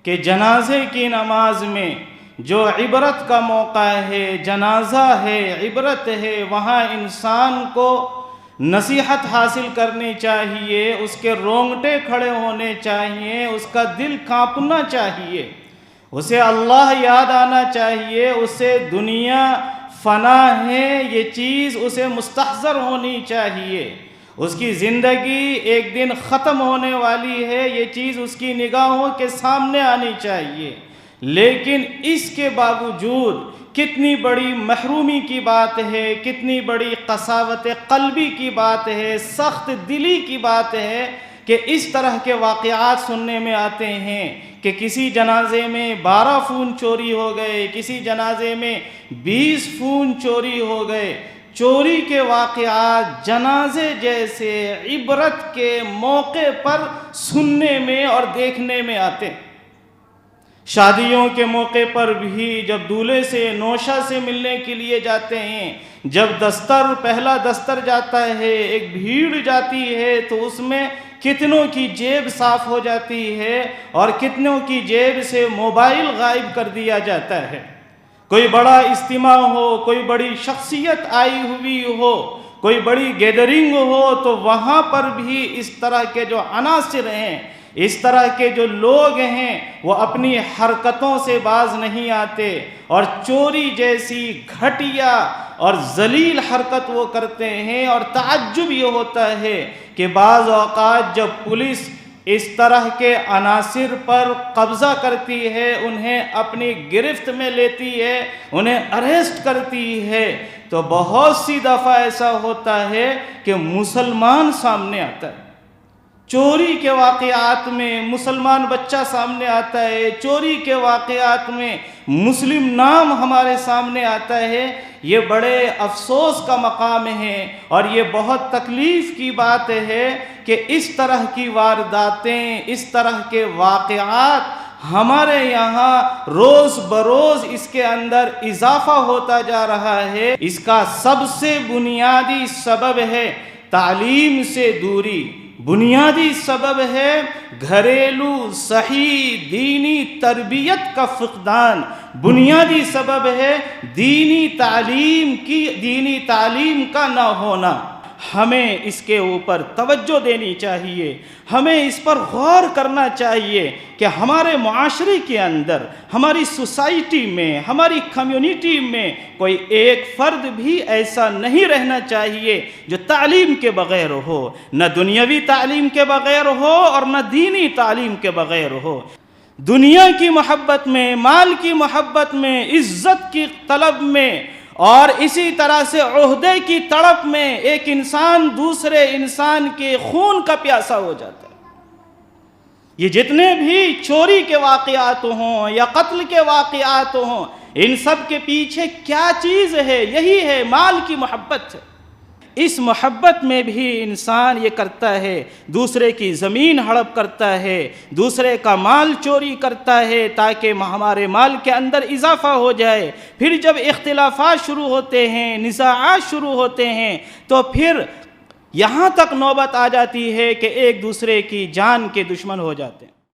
کہ جنازے کی نماز میں جو عبرت کا موقع ہے، جنازہ ہے، عبرت ہے، وہاں انسان کو نصیحت حاصل کرنی چاہیے، اس کے رونگٹے کھڑے ہونے چاہیے، اس کا دل کانپنا چاہیے، اسے اللہ یاد آنا چاہیے، اسے دنیا فنا ہے یہ چیز اسے مستحضر ہونی چاہیے، اس کی زندگی ایک دن ختم ہونے والی ہے یہ چیز اس کی نگاہوں کے سامنے آنی چاہیے۔ لیکن اس کے باوجود کتنی بڑی محرومی کی بات ہے، کتنی بڑی قساوت قلبی کی بات ہے، سخت دلی کی بات ہے کہ اس طرح کے واقعات سننے میں آتے ہیں کہ کسی جنازے میں 12 فون چوری ہو گئے، کسی جنازے میں 20 فون چوری ہو گئے۔ چوری کے واقعات جنازے جیسے عبرت کے موقع پر سننے میں اور دیکھنے میں آتے ہیں۔ شادیوں کے موقع پر بھی جب دولہے سے نوشہ سے ملنے کے لیے جاتے ہیں، جب پہلا دستر جاتا ہے، ایک بھیڑ جاتی ہے تو اس میں کتنوں کی جیب صاف ہو جاتی ہے اور کتنوں کی جیب سے موبائل غائب کر دیا جاتا ہے۔ کوئی بڑا اجتماع ہو، کوئی بڑی شخصیت آئی ہوئی ہو، کوئی بڑی گیدرنگ ہو تو وہاں پر بھی اس طرح کے جو عناصر ہیں، اس طرح کے جو لوگ ہیں وہ اپنی حرکتوں سے باز نہیں آتے اور چوری جیسی گھٹیا اور ذلیل حرکت وہ کرتے ہیں۔ اور تعجب یہ ہوتا ہے کہ بعض اوقات جب پولیس اس طرح کے عناصر پر قبضہ کرتی ہے، انہیں اپنی گرفت میں لیتی ہے، انہیں اریسٹ کرتی ہے، تو بہت سی دفعہ ایسا ہوتا ہے کہ مسلمان سامنے آتا ہے۔ چوری کے واقعات میں مسلمان بچہ سامنے آتا ہے، چوری کے واقعات میں مسلم نام ہمارے سامنے آتا ہے۔ یہ بڑے افسوس کا مقام ہے اور یہ بہت تکلیف کی بات ہے کہ اس طرح کی وارداتیں، اس طرح کے واقعات ہمارے یہاں روز بروز اس کے اندر اضافہ ہوتا جا رہا ہے۔ اس کا سب سے بنیادی سبب ہے تعلیم سے دوری، بنیادی سبب ہے گھریلو صحیح دینی تربیت کا فقدان، بنیادی سبب ہے دینی تعلیم کا نہ ہونا۔ ہمیں اس کے اوپر توجہ دینی چاہیے، ہمیں اس پر غور کرنا چاہیے کہ ہمارے معاشرے کے اندر، ہماری سوسائٹی میں، ہماری کمیونٹی میں کوئی ایک فرد بھی ایسا نہیں رہنا چاہیے جو تعلیم کے بغیر ہو، نہ دنیاوی تعلیم کے بغیر ہو اور نہ دینی تعلیم کے بغیر ہو۔ دنیا کی محبت میں، مال کی محبت میں، عزت کی طلب میں اور اسی طرح سے عہدے کی تڑپ میں ایک انسان دوسرے انسان کے خون کا پیاسا ہو جاتا ہے۔ یہ جتنے بھی چوری کے واقعات ہوں یا قتل کے واقعات ہوں، ان سب کے پیچھے کیا چیز ہے؟ یہی ہے مال کی محبت۔ اس محبت میں بھی انسان یہ کرتا ہے، دوسرے کی زمین ہڑپ کرتا ہے، دوسرے کا مال چوری کرتا ہے تاکہ ہمارے مال کے اندر اضافہ ہو جائے۔ پھر جب اختلافات شروع ہوتے ہیں، نزاعات شروع ہوتے ہیں تو پھر یہاں تک نوبت آ جاتی ہے کہ ایک دوسرے کی جان کے دشمن ہو جاتے ہیں۔